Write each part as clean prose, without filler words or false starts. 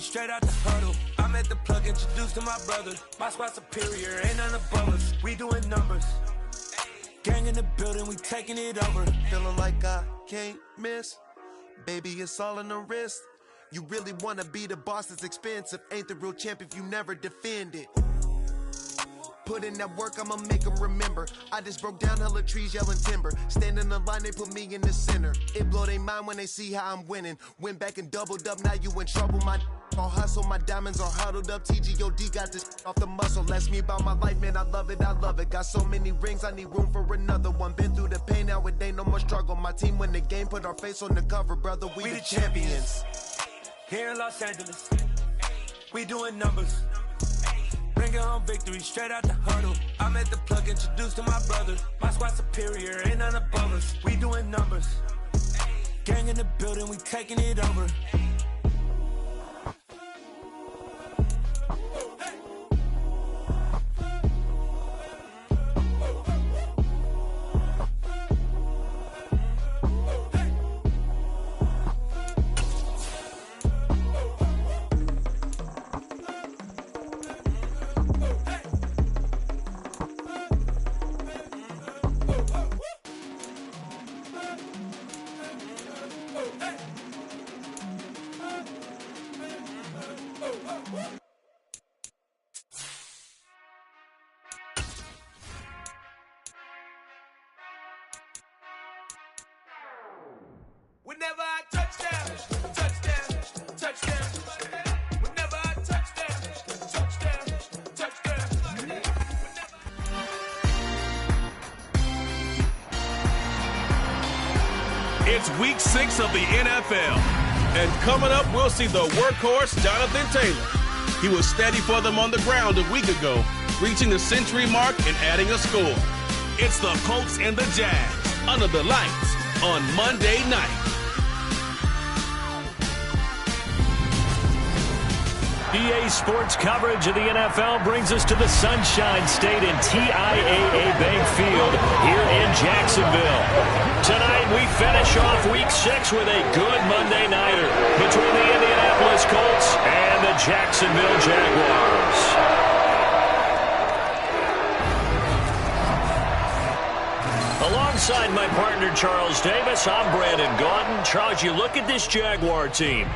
straight out the huddle. I'm at the plug, introduced to my brother. My squad superior, ain't none above us. We doing numbers. Gang in the building, we taking it over. Feeling like I can't miss. Baby, it's all in the wrist. You really wanna be the boss, it's expensive. Ain't the real champ if you never defend it. Put in that work, I'ma make them remember. I just broke down hella trees, yelling timber. Stand in the line, they put me in the center. It blow their mind when they see how I'm winning. Went back and doubled up, now you in trouble. My all hustle, my diamonds are huddled up. TGOD got this off the muscle. Ask me about my life, man, I love it, I love it. Got so many rings, I need room for another one. Been through the pain, now it ain't no more struggle. My team win the game, put our face on the cover, brother, we the champions. Here in Los Angeles, we doing numbers. Bringing home victory straight out the huddle. I'm at the plug, introduced to my brother. My squad superior, ain't none above us. We doing numbers. Gang in the building, we taking it over. Whenever I touchdown, touchdown, touchdown. Whenever I touchdown, touchdown, touchdown. It's week 6 of the NFL. And coming up, we'll see the workhorse, Jonathan Taylor. He was steady for them on the ground a week ago, reaching the century mark and adding a score. It's the Colts and the Jags under the lights on Monday night. EA Sports coverage of the NFL brings us to the Sunshine State in TIAA Bank Field here in Jacksonville. Tonight we finish off Week 6 with a good Monday nighter between the Indianapolis Colts and the Jacksonville Jaguars. Alongside my partner Charles Davis, I'm Brandon Gaudin. Charles, you look at this Jaguar team.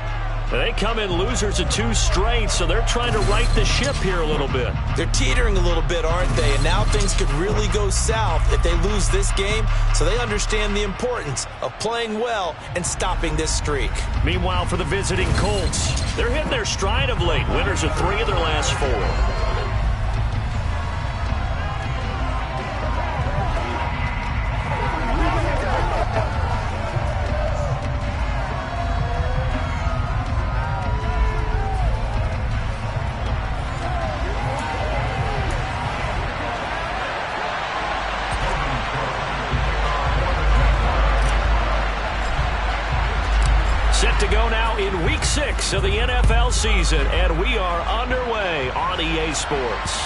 They come in losers of 2 straight, so they're trying to right the ship here a little bit. They're teetering a little bit, aren't they? And now things could really go south if they lose this game, so they understand the importance of playing well and stopping this streak. Meanwhile, for the visiting Colts, they're hitting their stride of late. Winners of 3 of their last 4. Set to go now in Week 6 of the NFL season, and we are underway on EA Sports.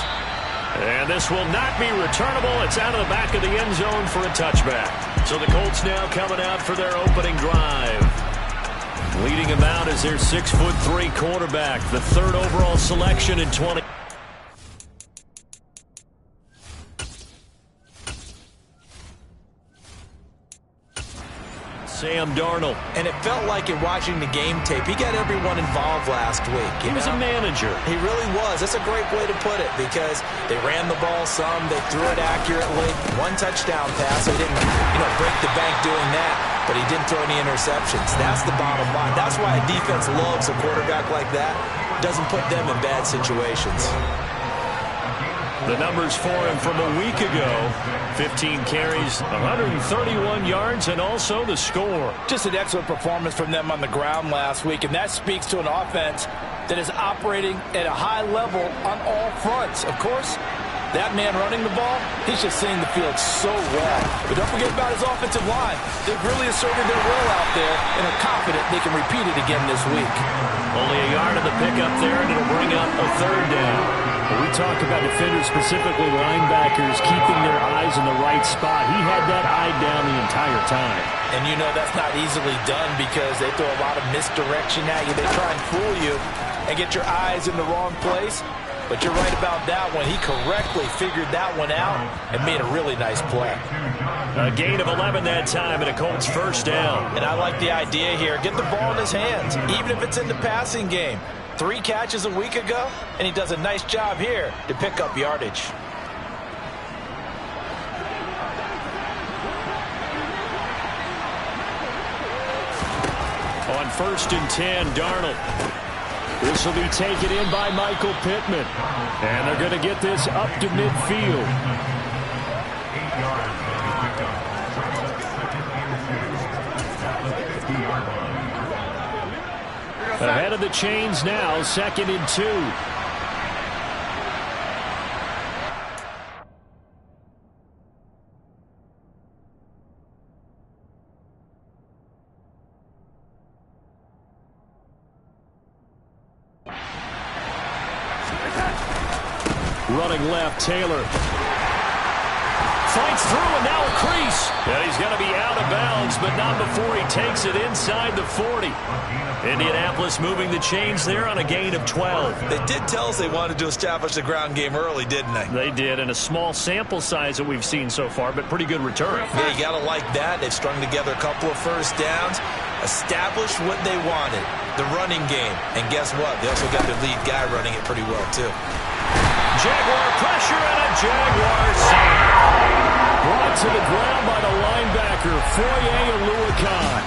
And this will not be returnable. It's out of the back of the end zone for a touchback. So the Colts now coming out for their opening drive. Leading them out is their 6'3" quarterback, the 3rd overall selection in 20. Sam Darnold. And it felt like in watching the game tape, he got everyone involved last week. He was a manager. He really was. That's a great way to put it because they ran the ball some, they threw it accurately. 1 touchdown pass. He didn't, break the bank doing that, but he didn't throw any interceptions. That's the bottom line. That's why a defense loves a quarterback like that. Doesn't put them in bad situations. The numbers for him from a week ago: 15 carries, 131 yards, and also the score. Just an excellent performance from them on the ground last week, and that speaks to an offense that is operating at a high level on all fronts. Of course, that man running the ball, he's just seeing the field so well. But don't forget about his offensive line. They've really asserted their will out there and are confident they can repeat it again this week. Only a yard of the pickup there, and it'll bring up a 3rd down. When we talk about defenders, specifically linebackers, keeping their eyes in the right spot, he had that eye down the entire time. And that's not easily done because they throw a lot of misdirection at you. They try and fool you. and get your eyes in the wrong place. But you're right about that one. He correctly figured that one out and made a really nice play. A gain of 11 that time and a Colts first down. And I like the idea here. Get the ball in his hands, even if it's in the passing game. 3 catches a week ago, and he does a nice job here to pick up yardage. On 1st and 10, Darnold. This will be taken in by Michael Pittman. And they're going to get this up to midfield. Ahead of the chains now, 2nd and 2. Running left, Taylor. Fights through and now a crease. And he's going to be out of bounds, but not before he takes it inside the 40. Indianapolis moving the chains there on a gain of 12. They did tell us they wanted to establish the ground game early, didn't they? They did, and a small sample size that we've seen so far, but pretty good return. Yeah, you got to like that. They've strung together a couple of first downs, established what they wanted, the running game. And guess what? They also got their lead guy running it pretty well, too. Jaguar pressure and a Jaguar sack. Brought to the ground by the linebacker, Foye Oluokun.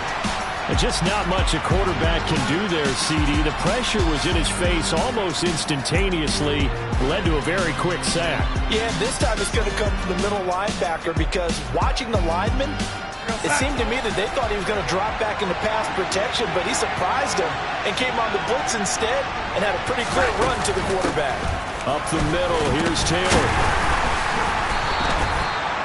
And just not much a quarterback can do there, CD. The pressure was in his face almost instantaneously, led to a very quick sack. Yeah, this time it's going to come from the middle linebacker because watching the lineman, it seemed to me that they thought he was going to drop back into pass protection, but he surprised him and came on the blitz instead and had a pretty clear run to the quarterback. Up the middle, here's Taylor.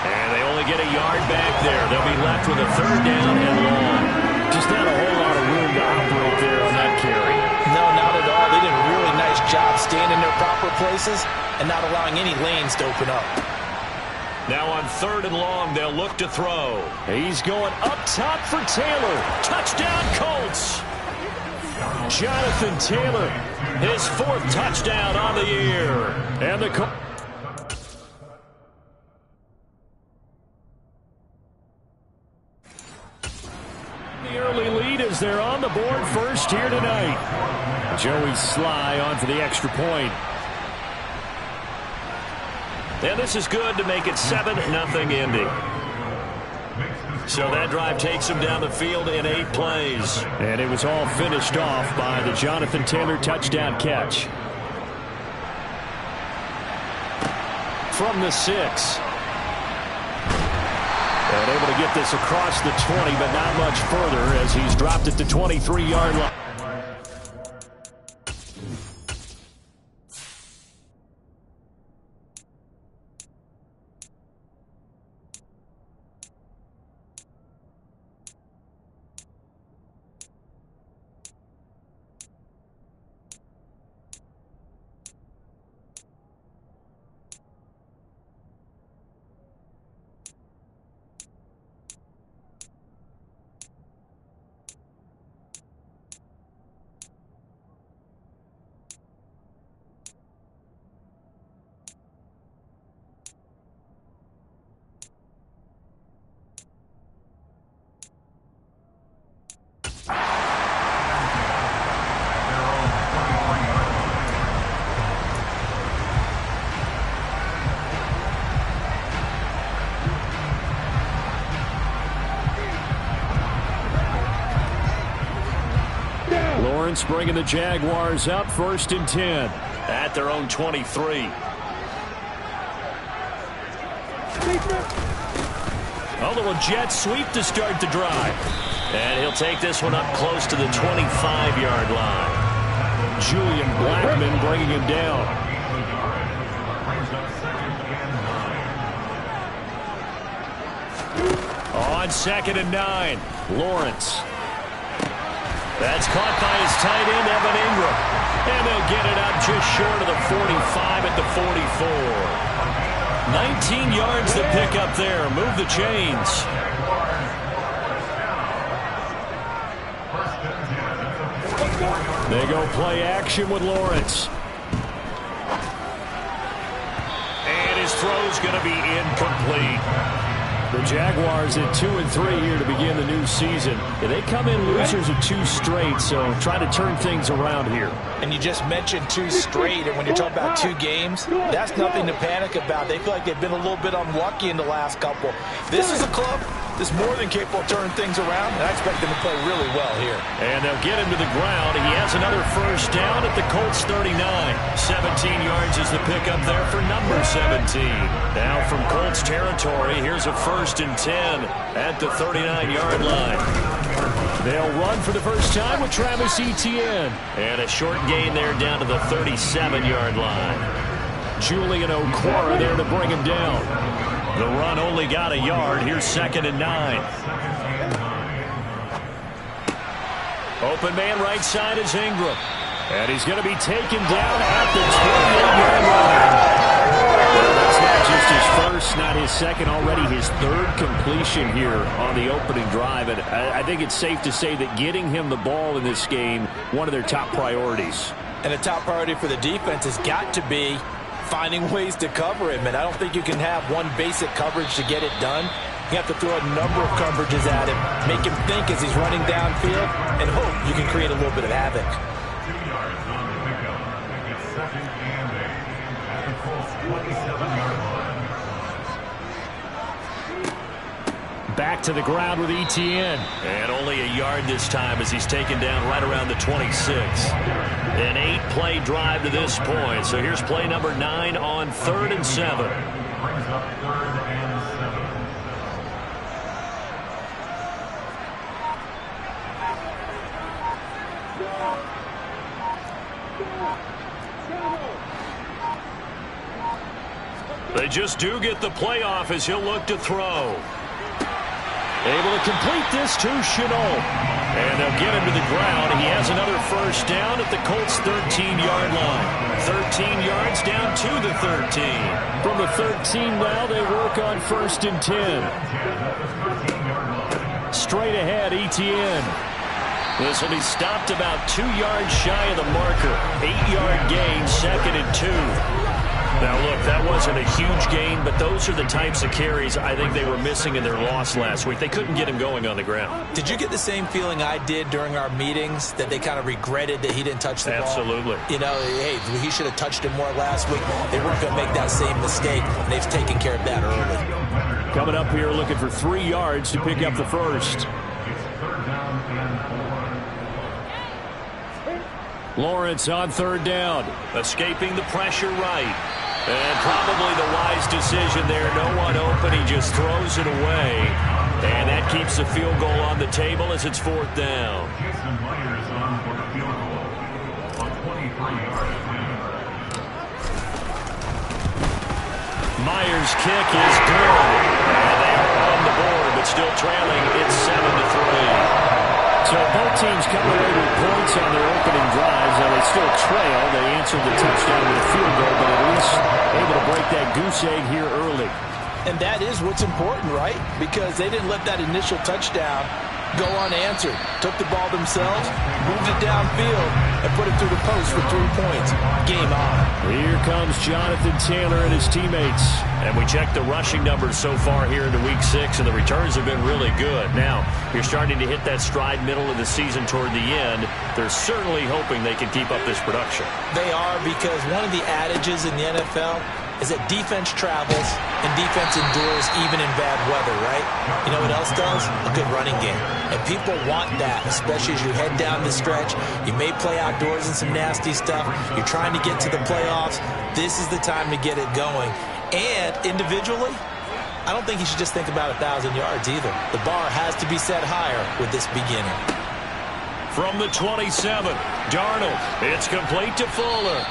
And they only get a yard back there. They'll be left with a 3rd down and long. Just not a whole lot of room to operate there on that carry. No, not at all. They did a really nice job staying in their proper places and not allowing any lanes to open up. Now on 3rd and long, they'll look to throw. He's going up top for Taylor. Touchdown, Colts. Jonathan Taylor, his 4th touchdown on the year. And the Colts. The early lead as they're on the board first here tonight. Joey Sly on for the extra point. And this is good to make it 7-0 Indy. So that drive takes him down the field in 8 plays. And it was all finished off by the Jonathan Taylor touchdown catch. From the 6. And able to get this across the 20, but not much further as he's dropped at the 23-yard line. Bringing the Jaguars up 1st and 10 at their own 23. A little jet sweep to start the drive. And he'll take this one up close to the 25-yard line. Julian Blackman bringing him down. On 2nd and 9, Lawrence. That's caught by his tight end, Evan Ingram. And they'll get it up just short of the 45 at the 44. 19 yards to pick up there. Move the chains. They go play action with Lawrence. And his throw's going to be incomplete. The Jaguars at 2-3 here to begin the new season. They come in losers of 2 straight, so try to turn things around here. And you just mentioned 2 straight, and when you're talking about 2 games, that's nothing to panic about. They feel like they've been a little bit unlucky in the last couple. This is a club that's more than capable of turning things around, and I expect them to play really well here. And they'll get him to the ground. He has another first down at the Colts 39. 17 yards is the pickup there for number 17. Now from Colts territory, here's a 1st and 10 at the 39-yard line. They'll run for the first time with Travis Etienne. And a short gain there down to the 37-yard line. Julian Okwara there to bring him down. The run only got a yard. Here's 2nd and 9. Open man right side is Ingram. And he's going to be taken down at the 28-yard line. Well, that's not just his first, not his second, already his 3rd completion here on the opening drive. And I think it's safe to say that getting him the ball in this game, one of their top priorities. And a top priority for the defense has got to be finding ways to cover him. And I don't think you can have one basic coverage to get it done. You have to throw a number of coverages at him, make him think as he's running downfield, and hope you can create a little bit of havoc. Back to the ground with Etienne. And only a yard this time as he's taken down right around the 26. An 8-play drive to this point. So here's play number 9 on 3rd and 7. Brings up 3rd and 7. They just do get the playoff as he'll look to throw. Able to complete this to Chenault. And they'll get him to the ground. He has another first down at the Colts 13-yard line. 13 yards down to the 13. From the 13 now, they work on 1st and 10. Straight ahead, Etienne. This will be stopped about 2 yards shy of the marker. 8-yard gain, 2nd and 2. Now, look, that wasn't a huge gain, but those are the types of carries I think they were missing in their loss last week. They couldn't get him going on the ground. Did you get the same feeling I did during our meetings, that they kind of regretted that he didn't touch the ball? Absolutely. You know, hey, he should have touched it more last week. They weren't going to make that same mistake, and they've taken care of that early. Coming up here looking for 3 yards to pick up the first. Lawrence on 3rd down. Escaping the pressure right. And probably the wise decision there. No one open. He just throws it away. And that keeps the field goal on the table as it's 4th down. Myers' kick is good. And they are on the board, but still trailing. It's 7-3. So both teams come away with points on their opening drives. Now they still trail. They answered the touchdown with a field goal, but at least able to break that goose egg here early. And that is what's important, right? Because they didn't let that initial touchdown go unanswered. Took the ball themselves, moved it downfield, and put it through the post for 3 points. Game on. Here comes Jonathan Taylor and his teammates. And we checked the rushing numbers so far here into Week 6, and the returns have been really good. Now, you're starting to hit that stride middle of the season toward the end. They're certainly hoping they can keep up this production. They are, because one of the adages in the NFL is that defense travels and defense endures even in bad weather, right? You know what else does? A good running game. And people want that, especially as you head down the stretch. You may play outdoors in some nasty stuff. You're trying to get to the playoffs. This is the time to get it going. And individually, I don't think you should just think about 1,000 yards either. The bar has to be set higher with this beginning. From the 27, Darnold. It's complete to Fuller.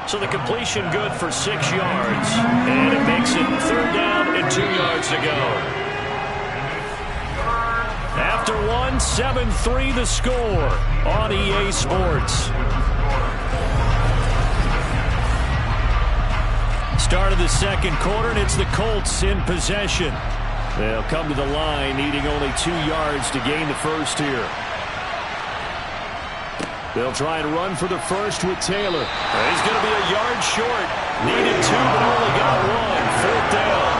So the completion good for 6 yards. And it makes it 3rd down and 2 yards to go. After 1, 7-3 the score on EA Sports. Start of the 2nd quarter, and it's the Colts in possession. They'll come to the line, needing only 2 yards to gain the first here. They'll try and run for the first with Taylor. He's going to be a yard short. Needed 2, but only got 1. 4th down.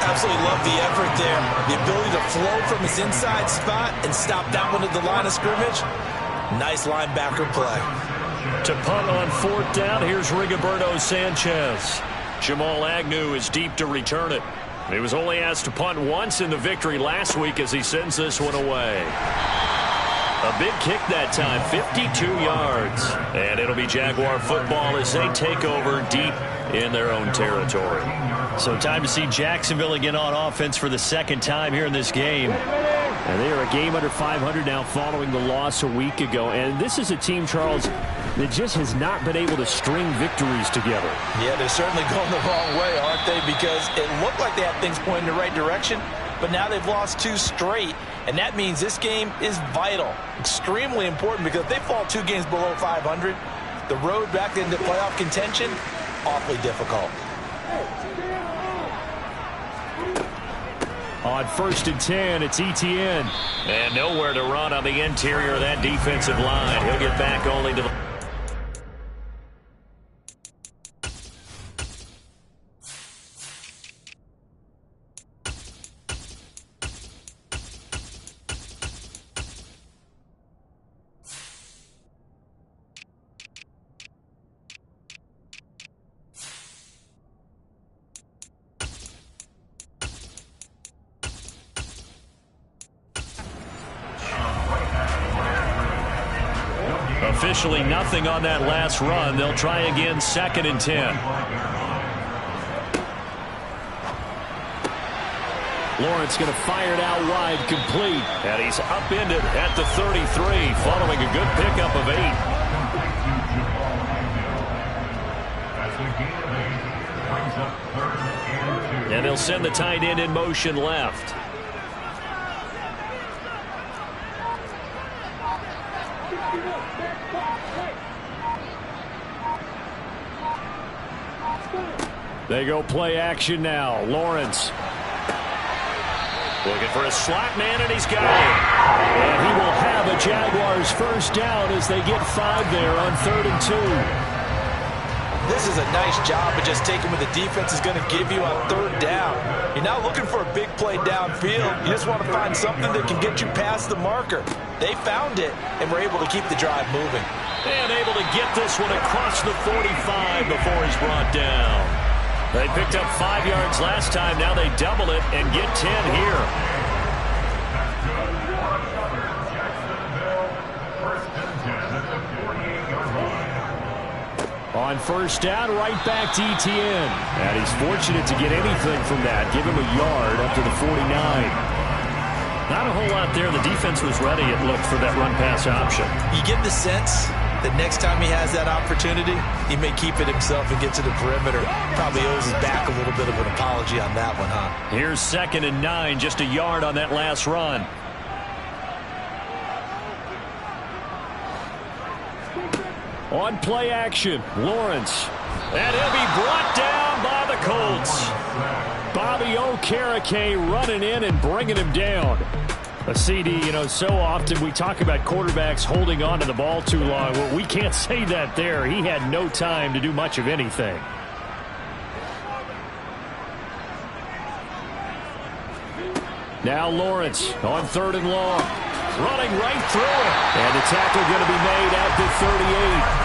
Absolutely love the effort there. The ability to flow from his inside spot and stop that one at the line of scrimmage. Nice linebacker play. To punt on 4th down, here's Rigoberto Sanchez. Jamal Agnew is deep to return it. He was only asked to punt once in the victory last week as he sends this one away. A big kick that time, 52 yards. And it'll be Jaguar football as they take over deep in their own territory. So time to see Jacksonville again on offense for the second time here in this game. And they are a game under 500 now following the loss a week ago. And this is a team, Charles, that just has not been able to string victories together. Yeah, they're certainly going the wrong way, aren't they? Because it looked like they had things pointing in the right direction, but now they've lost 2 straight. And that means this game is vital, extremely important, because if they fall 2 games below 500, the road back into playoff contention, awfully difficult. On 1st and 10, it's Etienne. And nowhere to run on the interior of that defensive line. He'll get back only to the... Officially nothing on that last run. They'll try again 2nd and 10. Lawrence going to fire it out wide, complete. And he's upended at the 33 following a good pickup of 8. And they'll send the tight end in motion left. They go play action now. Lawrence looking for a slot man, and he's got it. And he will have a Jaguars first down as they get 5 there on 3rd and 2. This is a nice job of just taking what the defense is going to give you on 3rd down. You're not looking for a big play downfield. You just want to find something that can get you past the marker. They found it and were able to keep the drive moving. And able to get this one across the 45 before he's brought down. They picked up 5 yards last time. Now they double it and get 10 here. On 1st down, right back to Etienne. And he's fortunate to get anything from that. Give him a yard up to the 49. Not a whole lot there. The defense was ready, it looked, for that run-pass option. You get the sense that next time he has that opportunity, he may keep it himself and get to the perimeter. Probably owes his back a little bit of an apology on that one, huh? Here's 2nd and 9, just a yard on that last run. On play action, Lawrence. And he'll be brought down by the Colts. Bobby Okereke running in and bringing him down. A CD, so often we talk about quarterbacks holding on to the ball too long. Well, we can't say that there. He had no time to do much of anything. Now Lawrence on 3rd and long. Running right through it. And the tackle going to be made at the 38.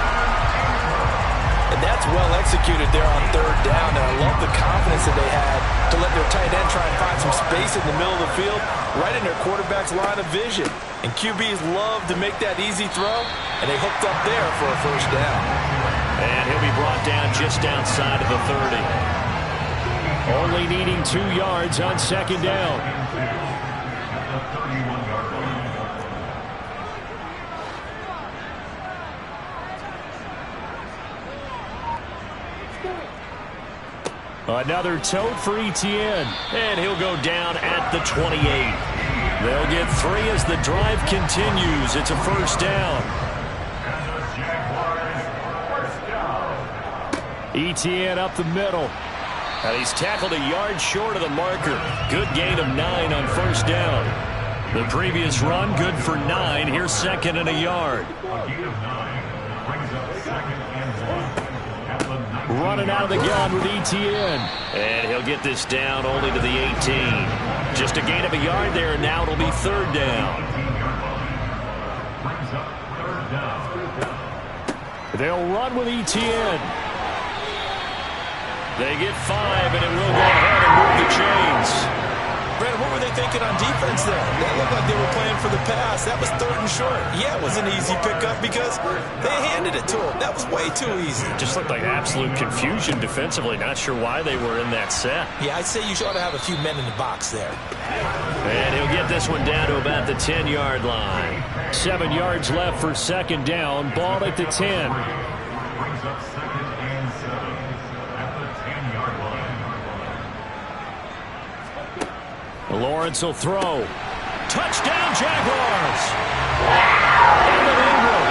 And that's well executed there on 3rd down. And I love the confidence that they had to let their tight end try and find some space in the middle of the field, right in their quarterback's line of vision. And QBs love to make that easy throw, and they hooked up there for a first down. And he'll be brought down just outside of the 30. Only needing 2 yards on 2nd down. Another tote for Etienne. And he'll go down at the 28. They'll get 3 as the drive continues. It's a first down. Etienne up the middle. And he's tackled a yard short of the marker. Good gain of 9 on 1st down. The previous run, good for 9. Here's 2nd and a yard. A gain of 9 brings up 2nd and 1 at the 9. Running out of the gun with Etienne. And he'll get this down only to the 18. Just a gain of a yard there, and now it'll be 3rd down. Brings up 3rd down. They'll run with Etienne. They get 5, and it will go ahead and move the chains. Brad, what were they thinking on defense there? That looked like they were playing for the pass. That was 3rd and short. Yeah, it was an easy pickup because they handed it to him. That was way too easy. Just looked like absolute confusion defensively. Not sure why they were in that set. Yeah, I'd say you ought to have a few men in the box there. And he'll get this one down to about the 10-yard line. 7 yards left for 2nd down. Ball at the 10. Brings up 2nd and 7 at the 10-yard line. Lawrence will throw. Touchdown, Jaguars! Evan Ingram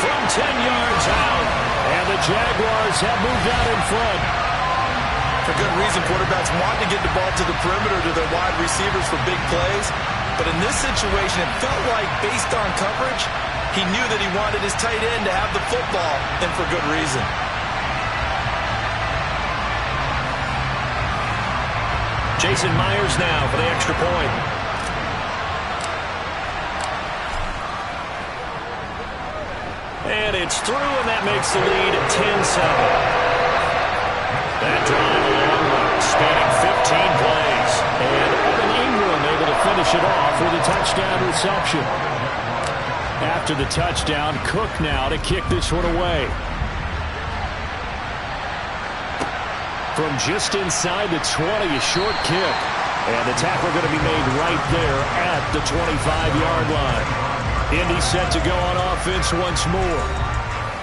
from 10 yards out. And the Jaguars have moved out in front. For good reason, quarterbacks want to get the ball to the perimeter to their wide receivers for big plays. But in this situation, it felt like, based on coverage, he knew that he wanted his tight end to have the football, and for good reason. Jason Myers now for the extra point. And it's through, and that makes the lead 10-7. That drive along, spanning 15 plays. And Evan Ingram able to finish it off with a touchdown reception. After the touchdown, Cook now to kick this one away. From just inside the 20, a short kick. And the tackle going to be made right there at the 25-yard line. Indy set to go on offense once more.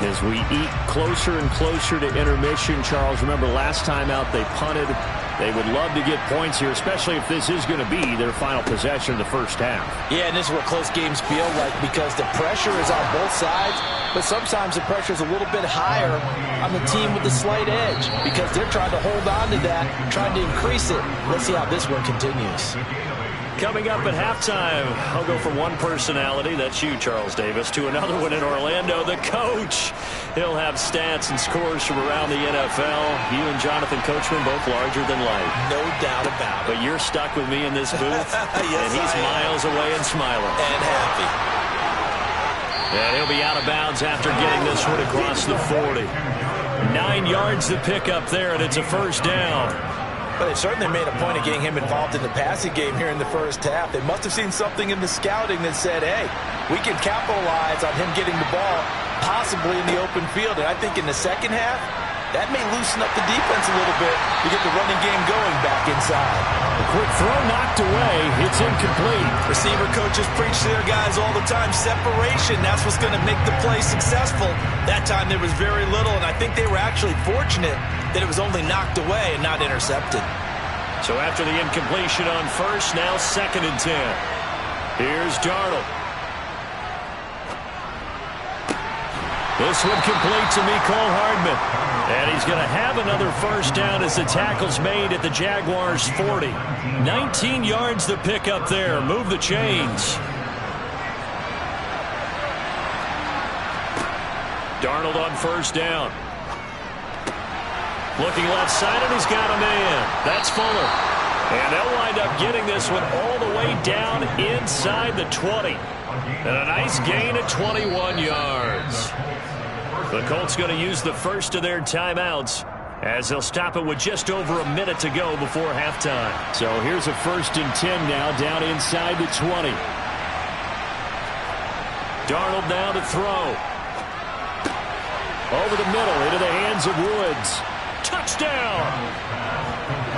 As we eat closer and closer to intermission, Charles, remember last time out they punted. They would love to get points here, especially if this is going to be their final possession of the first half. Yeah, and this is what close games feel like because the pressure is on both sides, but sometimes the pressure is a little bit higher on the team with the slight edge because they're trying to hold on to that, trying to increase it. Let's see how this one continues. Coming up at halftime, I'll go from one personality, that's you, Charles Davis, to another one in Orlando, the coach. He'll have stats and scores from around the NFL. You and Jonathan Coachman both larger than life. No doubt about it. But you're stuck with me in this booth, yes, and he's miles away and smiling. And happy. And he'll be out of bounds after getting this one across the 40. 9 yards to pick up there, and it's a first down. But they certainly made a point of getting him involved in the passing game here in the first half. They must have seen something in the scouting that said, hey, we can capitalize on him getting the ball possibly in the open field. And I think in the second half, that may loosen up the defense a little bit to get the running game going back inside. A quick throw knocked away. It's incomplete. Receiver coaches preach to their guys all the time. Separation, that's what's going to make the play successful. That time there was very little, and I think they were actually fortunate that it was only knocked away and not intercepted. So after the incompletion on first, now 2nd and 10. Here's Darnold. This one complete to Mecole Hardman. And he's going to have another first down as the tackle's made at the Jaguars' 40. 19 yards to pick up there. Move the chains. Darnold on first down. Looking left side, and he's got a man. That's Fuller. And they'll wind up getting this one all the way down inside the 20. And a nice gain of 21 yards. The Colts going to use the first of their timeouts as they'll stop it with just over a minute to go before halftime. So here's a 1st and 10 now down inside the 20. Darnold now to throw. Over the middle into the hands of Woods. Touchdown!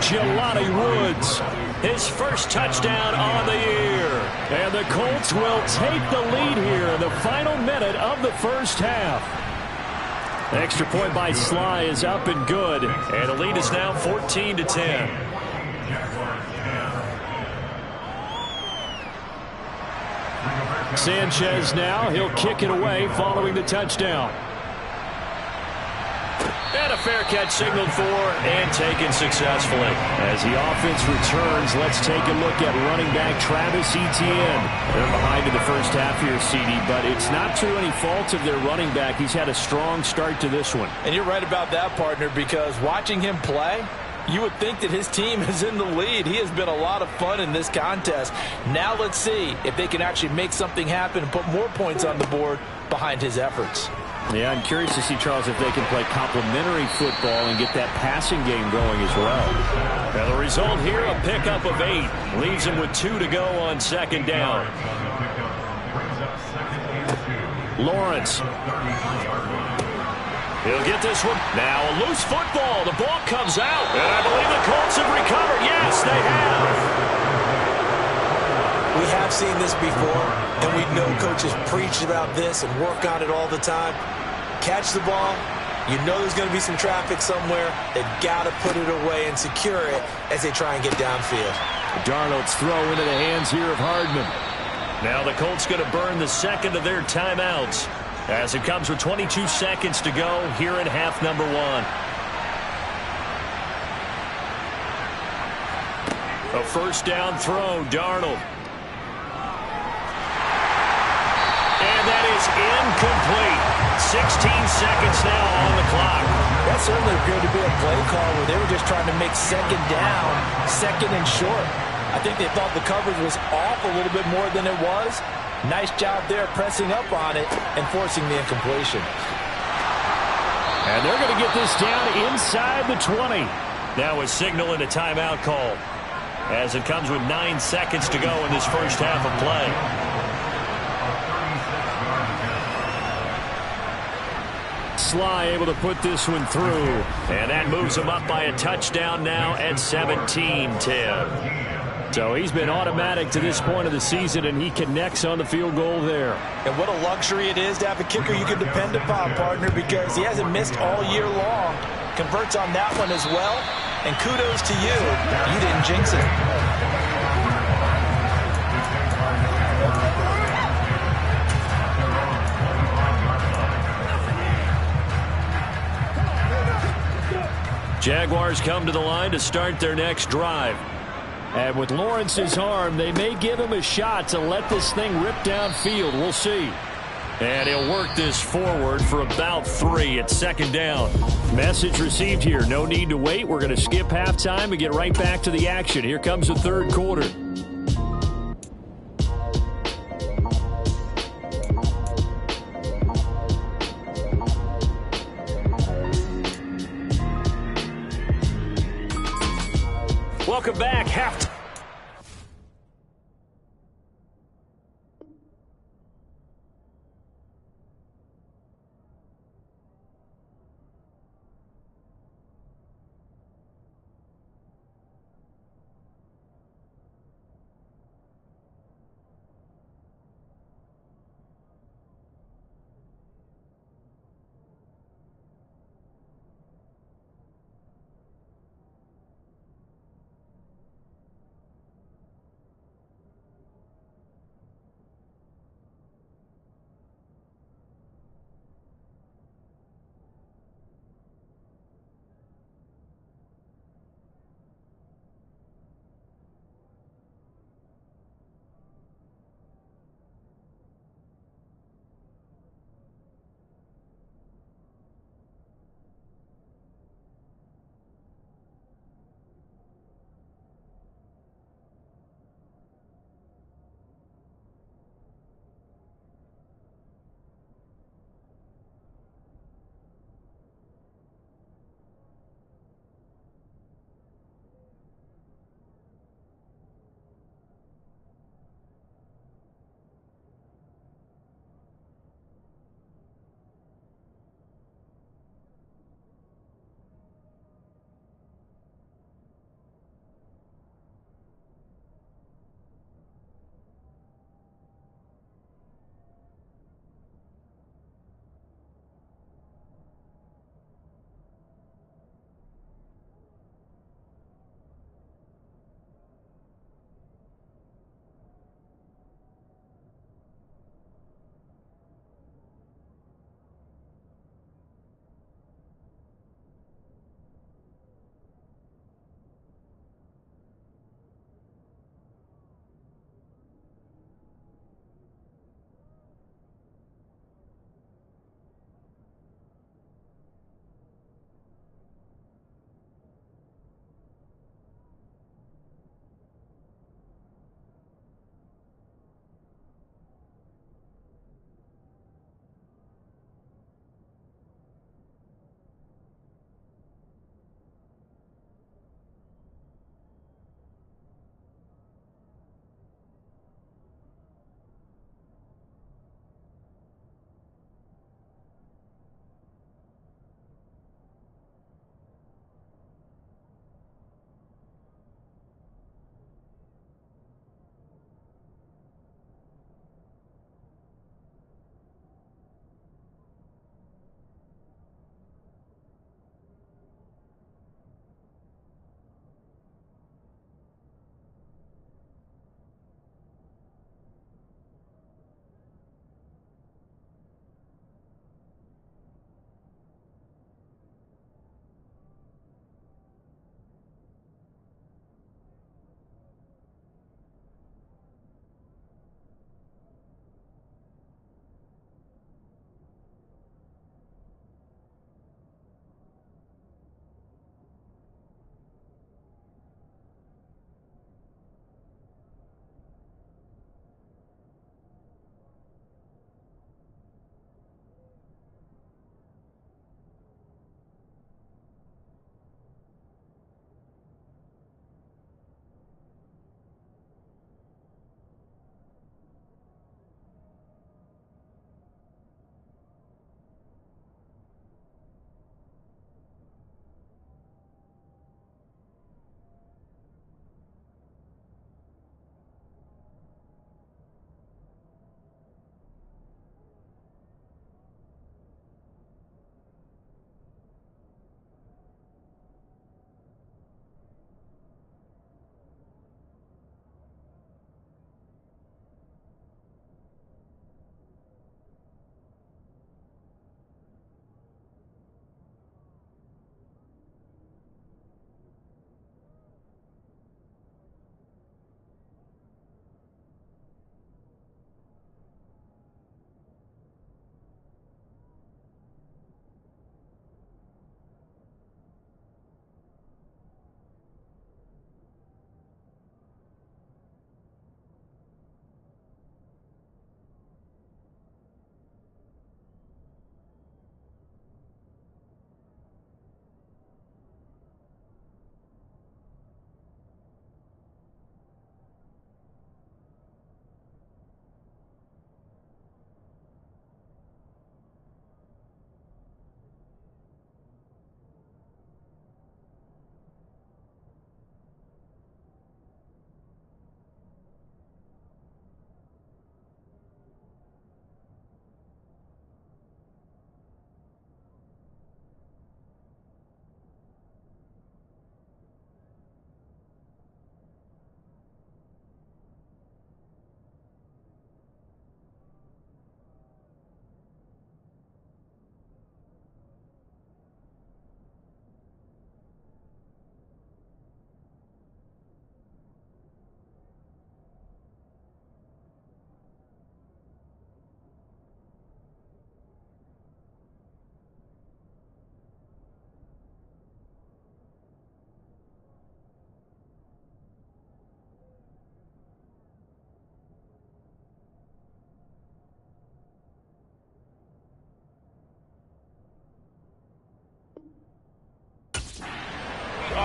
Jelani Woods, his first touchdown on the year. And the Colts will take the lead here in the final minute of the first half. The extra point by Sly is up and good. And the lead is now 14-10. Sanchez now, he'll kick it away following the touchdown. And a fair catch signaled for and taken successfully. As the offense returns, let's take a look at running back Travis Etienne. They're behind in the first half here, CD, but it's not through any fault of their running back. He's had a strong start to this one. And you're right about that, partner, because watching him play, you would think that his team is in the lead. He has been a lot of fun in this contest. Now let's see if they can actually make something happen and put more points on the board behind his efforts. Yeah, I'm curious to see, Charles, if they can play complementary football and get that passing game going as well. Now the result here, a pickup of 8. Leaves him with 2 to go on second down. Lawrence. He'll get this one. Now a loose football. The ball comes out. And I believe the Colts have recovered. Yes, they have. We have seen this before, and we know coaches preach about this and work on it all the time. Catch the ball. You know there's going to be some traffic somewhere. They've got to put it away and secure it as they try and get downfield. Darnold's throw into the hands here of Hardman. Now the Colts going to burn the second of their timeouts as it comes with 22 seconds to go here in half number 1. A first down throw, Darnold. And that is incomplete. 16 seconds now on the clock. That certainly appeared to be a play call where they were just trying to make second down, second and short. I think they thought the coverage was off a little bit more than it was. Nice job there pressing up on it and forcing the incompletion. And they're going to get this down inside the 20. Now a signal and a timeout call as it comes with 9 seconds to go in this first half of play. Sly able to put this one through. And that moves him up by a touchdown now at 17-10. So he's been automatic to this point of the season, and he connects on the field goal there. And what a luxury it is to have a kicker you can depend upon, partner, because he hasn't missed all year long. Converts on that one as well. And kudos to you. You didn't jinx it. Jaguars come to the line to start their next drive. And with Lawrence's arm, they may give him a shot to let this thing rip downfield. We'll see. And he'll work this forward for about 3 at second down. Message received here. No need to wait. We're going to skip halftime and get right back to the action. Here comes the third quarter. Welcome back. Halftime.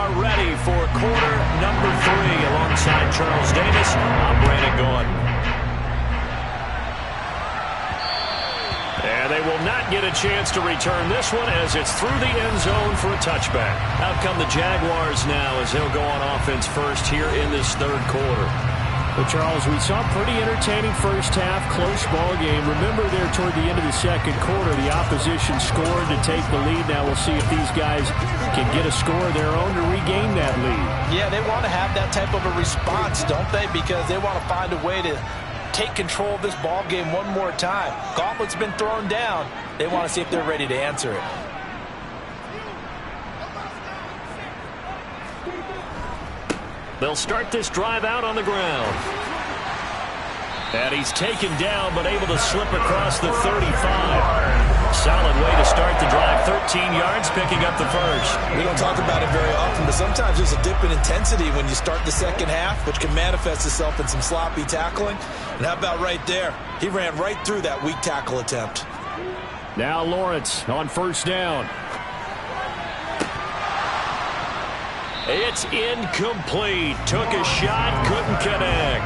are ready for quarter number 3. Alongside Charles Davis, I'm Brandon Gaudin. And they will not get a chance to return this one as it's through the end zone for a touchback. Out come the Jaguars now as they'll go on offense first here in this third quarter. Well, Charles, we saw a pretty entertaining first half, close ball game. Remember there toward the end of the second quarter, the opposition scored to take the lead. Now we'll see if these guys can get a score of their own to regain that lead. Yeah, they want to have that type of a response, don't they? Because they want to find a way to take control of this ball game one more time. Gauntlet's been thrown down. They want to see if they're ready to answer it. They'll start this drive out on the ground. And he's taken down, but able to slip across the 35. Solid way to start the drive. 13 yards, picking up the first. We don't talk about it very often, but sometimes there's a dip in intensity when you start the second half, which can manifest itself in some sloppy tackling. And how about right there? He ran right through that weak tackle attempt. Now Lawrence on first down. It's incomplete. Took a shot, couldn't connect.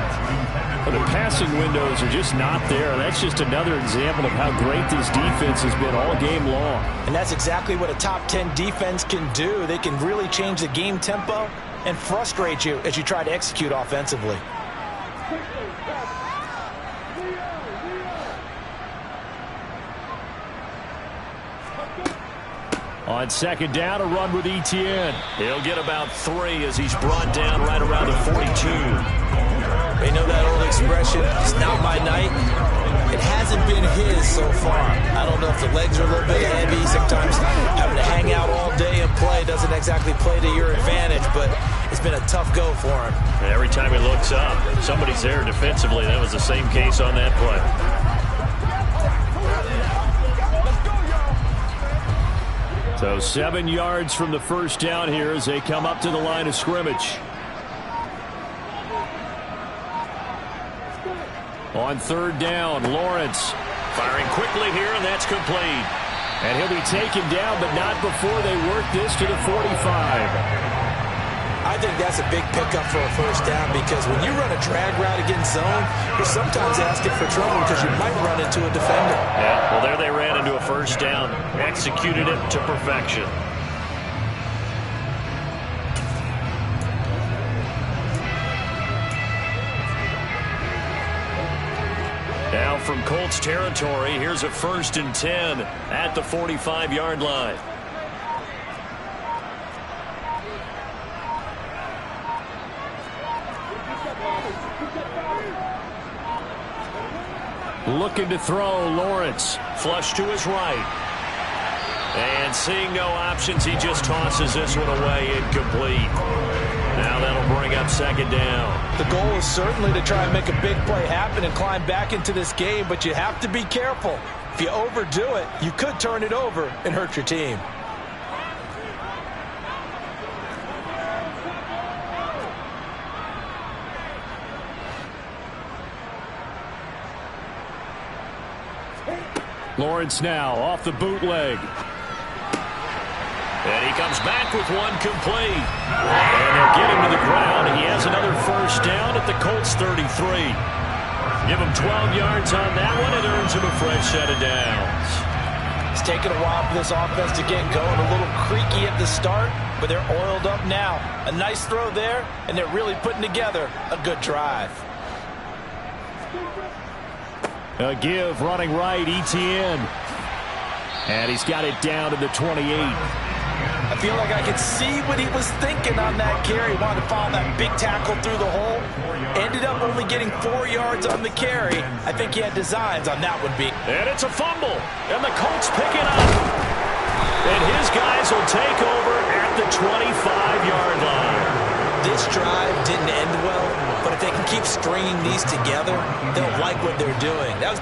But the passing windows are just not there. That's just another example of how great this defense has been all game long. And that's exactly what a top 10 defense can do. They can really change the game tempo and frustrate you as you try to execute offensively. On second down, a run with Etienne. He'll get about 3 as he's brought down right around the 42. They know that old expression, it's not my night. It hasn't been his so far. I don't know if the legs are a little bit heavy. Sometimes having to hang out all day and play doesn't exactly play to your advantage, but it's been a tough go for him. Every time he looks up, somebody's there defensively. That was the same case on that play. So 7 yards from the first down here as they come up to the line of scrimmage. On third down, Lawrence firing quickly here, and that's complete. And he'll be taken down, but not before they work this to the 45. I think that's a big pickup for a first down because when you run a drag route against zone, you're sometimes asking for trouble because you might run into a defender. Yeah, well, there they ran into a first down. Executed it to perfection. Now from Colts territory, here's a 1st and 10 at the 45-yard line. Looking to throw, Lawrence. Flush to his right. And seeing no options, he just tosses this one away, incomplete. Now that'll bring up second down. The goal is certainly to try and make a big play happen and climb back into this game, but you have to be careful. If you overdo it, you could turn it over and hurt your team. Lawrence now off the bootleg. And he comes back with one complete. And they'll get him to the ground. He has another first down at the Colts 33. Give him 12 yards on that one. It earns him a fresh set of downs. It's taken a while for this offense to get going. A little creaky at the start, but they're oiled up now. A nice throw there, and they're really putting together a good drive. A give running right, Etienne. And he's got it down to the 28. I feel like I could see what he was thinking on that carry. He wanted to follow that big tackle through the hole. Ended up only getting 4 yards on the carry. I think he had designs on that one, B. And it's a fumble. And the Colts pick it up. And his guys will take over at the 25-yard line. This drive didn't end well, but if they can keep stringing these together, they'll like what they're doing. That was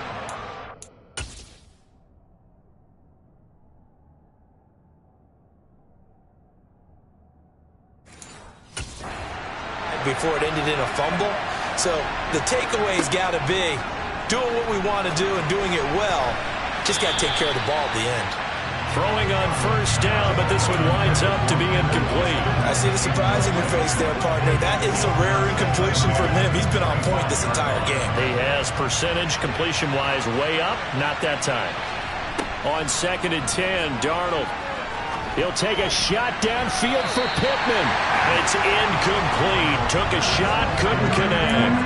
before it ended in a fumble. So the takeaway's got to be doing what we want to do and doing it well. Just got to take care of the ball at the end. Throwing on first down, but this one winds up to be incomplete. I see the surprise in your face there, partner. That is a rare incompletion from him. He's been on point this entire game. He has percentage completion-wise way up, not that time. On 2nd and 10, Darnold. He'll take a shot downfield for Pittman. It's incomplete. Took a shot, couldn't connect.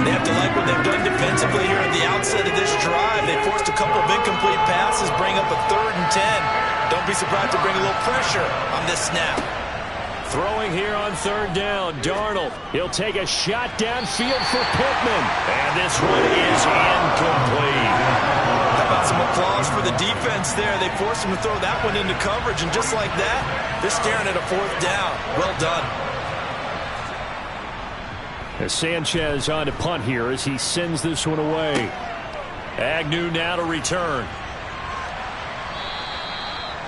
They have to like what they've done defensively here at the outset of this drive. They forced a couple of incomplete passes, bring up a 3rd and 10. Don't be surprised to bring a little pressure on this snap. Throwing here on 3rd down, Darnold. He'll take a shot downfield for Pittman. And this one is incomplete. How about some applause for the defense there? They forced him to throw that one into coverage, and just like that, they're staring at a 4th down. Well done. As Sanchez on to punt here as he sends this one away. Agnew now to return.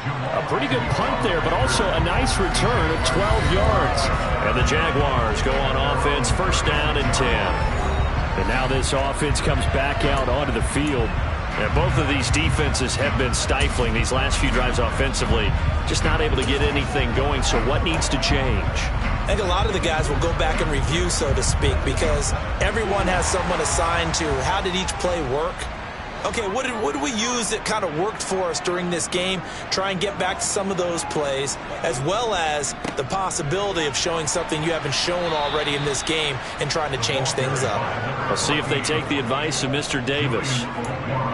A pretty good punt there, but also a nice return of 12 yards. And the Jaguars go on offense, 1st down and 10. And now this offense comes back out onto the field. And both of these defenses have been stifling these last few drives offensively. Just not able to get anything going, so what needs to change? I think a lot of the guys will go back and review, so to speak, because everyone has someone assigned to how did each play work. Okay, what did we use that kind of worked for us during this game? Try and get back to some of those plays, as well as the possibility of showing something you haven't shown already in this game and trying to change things up. We'll see if they take the advice of Mr. Davis.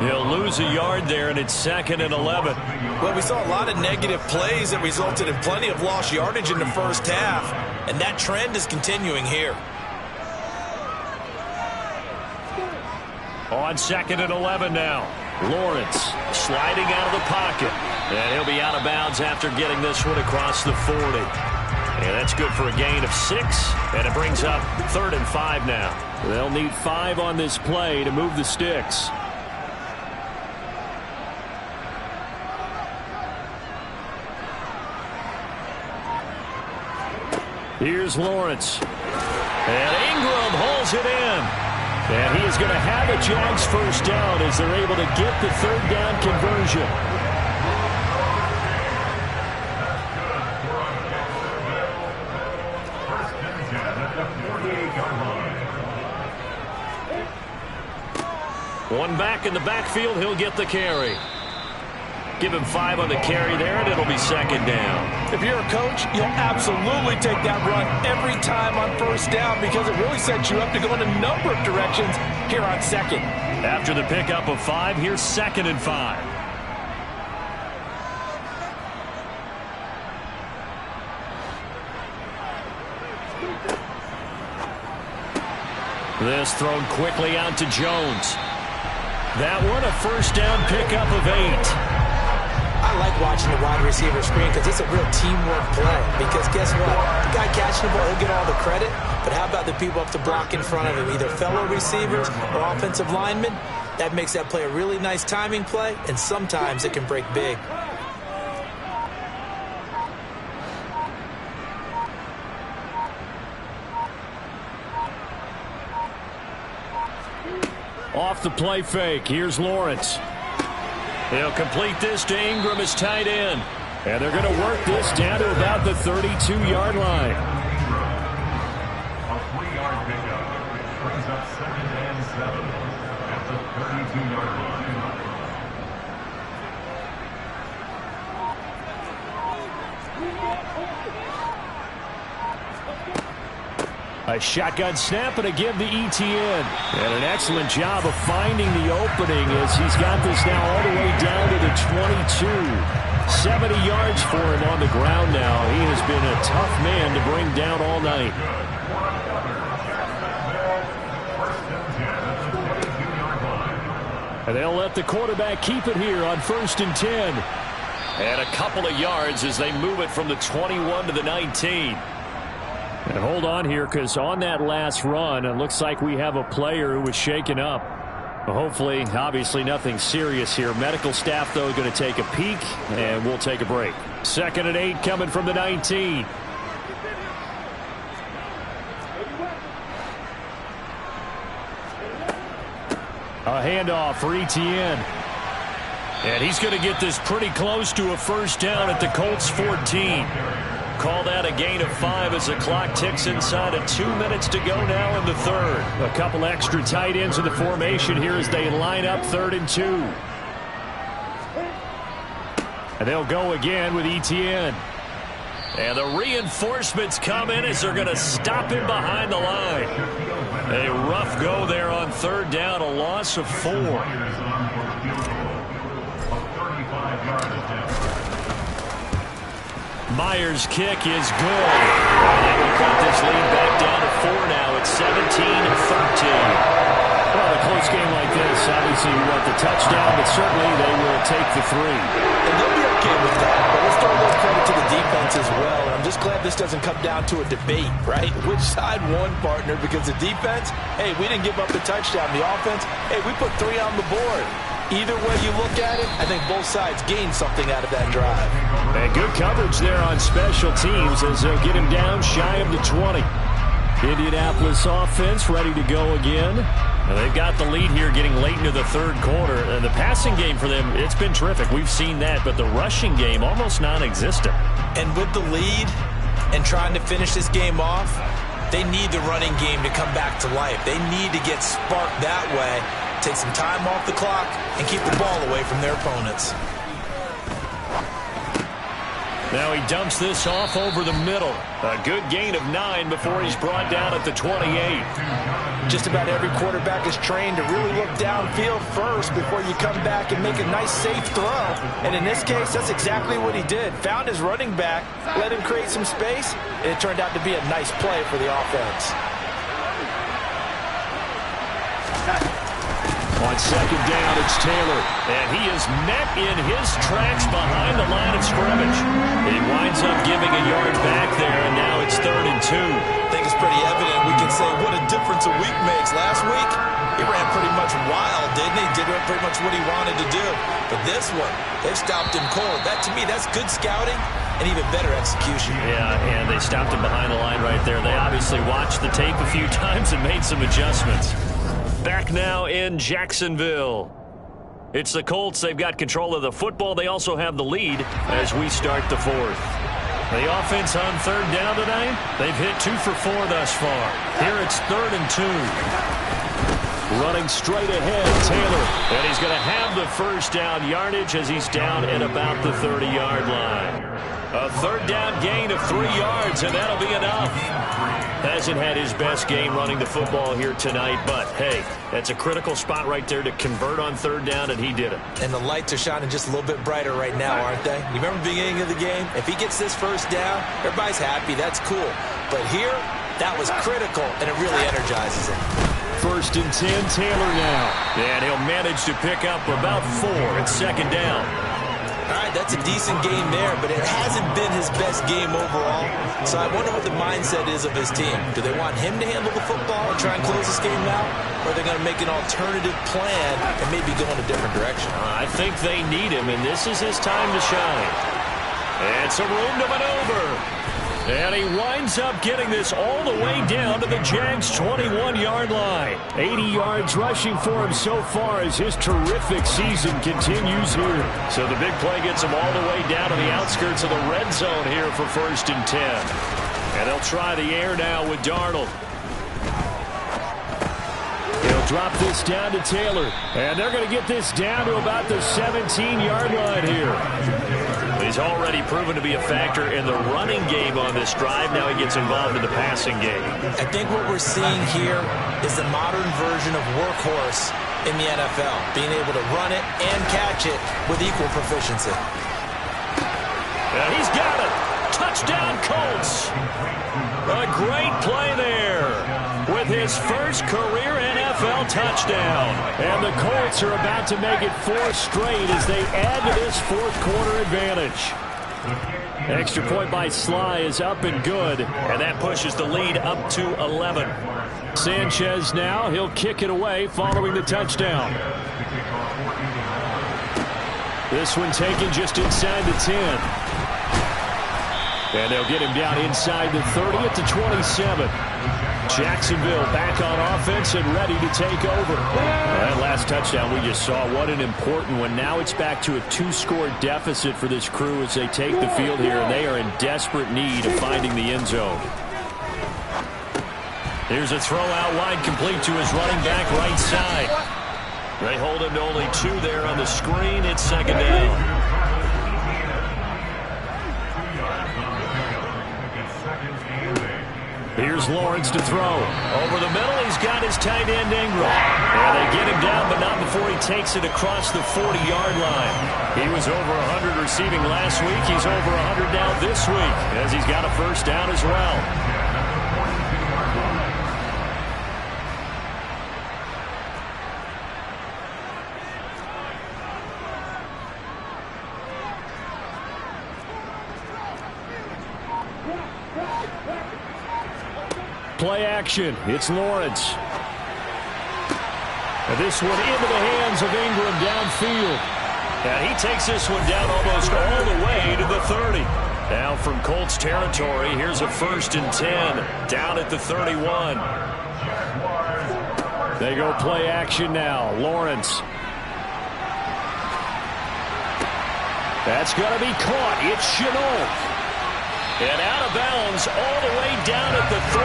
He'll lose a yard there, and it's 2nd and 11. Well, we saw a lot of negative plays that resulted in plenty of lost yardage in the first half, and that trend is continuing here. On 2nd and 11 now. Lawrence sliding out of the pocket. And he'll be out of bounds after getting this one across the 40. And that's good for a gain of 6. And it brings up 3rd and 5 now. They'll need 5 on this play to move the sticks. Here's Lawrence. And Ingram holds it in. And he is going to have a Jags 1st down as they're able to get the 3rd down conversion. One back in the backfield, he'll get the carry. Give him 5 on the carry there, and it'll be 2nd down. If you're a coach, you'll absolutely take that run every time on 1st down because it really sets you up to go in a number of directions here on 2nd. After the pickup of 5, here's 2nd and 5. This thrown quickly out to Jones. That one a 1st down pickup of 8. I like watching the wide receiver screen because it's a real teamwork play. Because guess what? The guy catching the ball, he'll get all the credit. But how about the people up to block in front of him? Either fellow receivers or offensive linemen. That makes that play a really nice timing play. And sometimes it can break big. Off the play fake. Here's Lawrence. He'll complete this to Ingram as tight end. And they're going to work this down to about the 32-yard line. A 3-yard pickup brings up 2nd and 7 at the 32-yard line. A shotgun snap and a give to ETN. And an excellent job of finding the opening as he's got this now all the way down to the 22. 70 yards for him on the ground now. He has been a tough man to bring down all night. And they'll let the quarterback keep it here on 1st and 10. And a couple of yards as they move it from the 21 to the 19. And hold on here because on that last run, it looks like we have a player who was shaken up. Hopefully, obviously nothing serious here. Medical staff, though, going to take a peek, and we'll take a break. 2nd and 8 coming from the 19. A handoff for ETN. And he's going to get this pretty close to a first down at the Colts 14. Call that a gain of 5 as the clock ticks inside of 2 minutes to go now in the third. A couple extra tight ends in the formation here as they line up 3rd and 2. And they'll go again with Etienne. And the reinforcements come in as they're going to stop him behind the line. A rough go there on 3rd down, a loss of 4. Myers' kick is good. And they will cut this lead back down to 4 now. It's 17-13. Well, a close game like this, obviously you want the touchdown, but certainly they will take the 3. And they'll be okay with that, but let's throw a little credit to the defense as well. And I'm just glad this doesn't come down to a debate, right? Which side won, partner? Because the defense, hey, we didn't give up the touchdown. The offense, hey, we put 3 on the board. Either way you look at it, I think both sides gained something out of that drive. And good coverage there on special teams as they'll get him down shy of the 20. Indianapolis offense ready to go again. And they've got the lead here getting late into the 3rd quarter. And the passing game for them, it's been terrific. We've seen that, but the rushing game almost non-existent. And with the lead and trying to finish this game off, they need the running game to come back to life. They need to get sparked that way, take some time off the clock, and keep the ball away from their opponents. Now he dumps this off over the middle. A good gain of 9 before he's brought down at the 28. Just about every quarterback is trained to really look downfield first before you come back and make a nice, safe throw. And in this case, that's exactly what he did. Found his running back, let him create some space, and it turned out to be a nice play for the offense. On 2nd down, it's Taylor. And he is met in his tracks behind the line of scrimmage. He winds up giving a yard back there, and now it's 3rd and 2. I think it's pretty evident. We can say what a difference a week makes. Last week, he ran pretty much wild, didn't he? Did pretty much what he wanted to do. But this one, they've stopped him cold. That, to me, that's good scouting and even better execution. Yeah, and they stopped him behind the line right there. They obviously watched the tape a few times and made some adjustments. Back now in Jacksonville. It's the Colts. They've got control of the football. They also have the lead as we start the 4th. The offense on 3rd down today, they've hit 2 for 4 thus far. Here it's 3rd and 2. Running straight ahead, Taylor. And he's going to have the first down yardage as he's down at about the 30-yard line. A 3rd down gain of 3 yards, and that'll be enough. Hasn't had his best game running the football here tonight, but, hey, that's a critical spot right there to convert on 3rd down, and he did it. And the lights are shining just a little bit brighter right now, aren't they? You remember the beginning of the game? If he gets this first down, everybody's happy. That's cool. But here, that was critical, and it really energizes him. 1st and 10, Taylor now. And he'll manage to pick up about 4 at 2nd down. All right, that's a decent game there, but it hasn't been his best game overall. So I wonder what the mindset is of his team. Do they want him to handle the football and try and close this game out? Or are they going to make an alternative plan and maybe go in a different direction? I think they need him, and this is his time to shine. And some room to maneuver. And he winds up getting this all the way down to the Jags' 21-yard line. 80 yards rushing for him so far as his terrific season continues here. So the big play gets him all the way down to the outskirts of the red zone here for 1st and 10. And they'll try the air now with Darnold. He'll drop this down to Taylor. And they're going to get this down to about the 17-yard line here. He's already proven to be a factor in the running game on this drive. Now he gets involved in the passing game. I think what we're seeing here is the modern version of workhorse in the NFL, being able to run it and catch it with equal proficiency. And he's got it. Touchdown, Colts. A great play there with his first career NFL touchdown. And the Colts are about to make it 4 straight as they add to this 4th quarter advantage. Extra point by Sly is up and good, and that pushes the lead up to 11. Sanchez now, he'll kick it away following the touchdown. This one taken just inside the 10. And they'll get him down inside the 30 at the 27. Jacksonville back on offense and ready to take over. That last touchdown we just saw, what an important one. Now it's back to a 2-score deficit for this crew as they take the field here, and they are in desperate need of finding the end zone. Here's a throw out wide, complete to his running back right side. They hold him to only 2 there on the screen. It's second down. Here's Lawrence to throw. Over the middle, he's got his tight end Ingram. And they get him down, but not before he takes it across the 40-yard line. He was over 100 receiving last week. He's over 100 now this week, as he's got a first down as well. Play action. It's Lawrence. And this one into the hands of Ingram downfield. And he takes this one down almost all the way to the 30. Now from Colts territory, here's a 1st and 10 down at the 31. They go play action now. Lawrence. That's going to be caught. It's Chenault. And out of bounds all the way down at the 3.